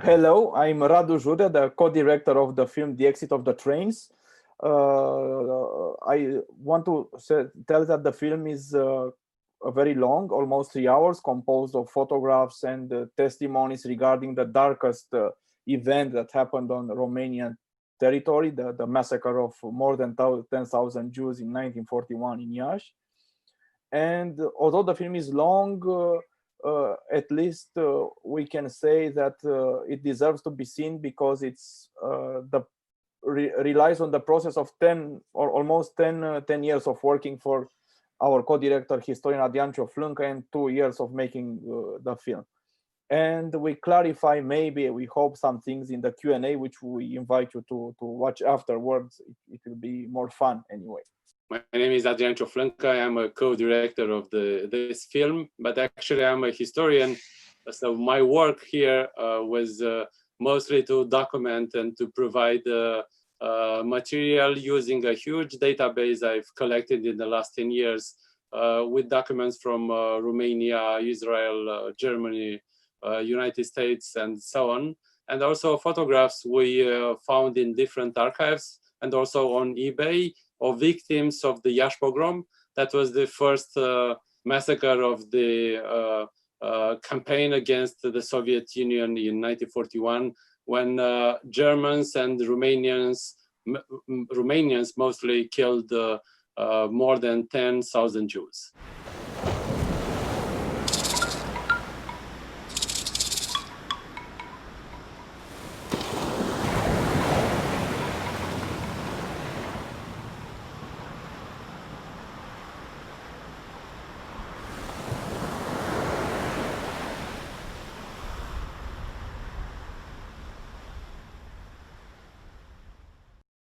Hello, I'm Radu, Jude, the co-director of the film The Exit of the Trains. I want to tell that the film is very long, almost 3 hours, composed of photographs and testimonies regarding the darkest event that happened on Romanian territory, the massacre of more than 10,000 Jews in 1941 in Iasi. And although the film is long, at least we can say that it deserves to be seen because it's relies on the process of 10 or almost 10 years of working for our co-director, historian Adrian Cioflâncă, and 2 years of making the film. And we clarify, maybe we hope, some things in the Q&A, which we invite you to watch afterwards. It will be more fun anyway. My name is Adrian Cioflâncă. I'm a co-director of this film, but actually I'm a historian. So my work here was mostly to document and to provide material using a huge database I've collected in the last 10 years with documents from Romania, Israel, Germany, United States, and so on. And also photographs we found in different archives and also on eBay of victims of the Iasi pogrom. That was the first massacre of the campaign against the Soviet Union in 1941, when Germans and Romanians mostly killed more than 10,000 Jews.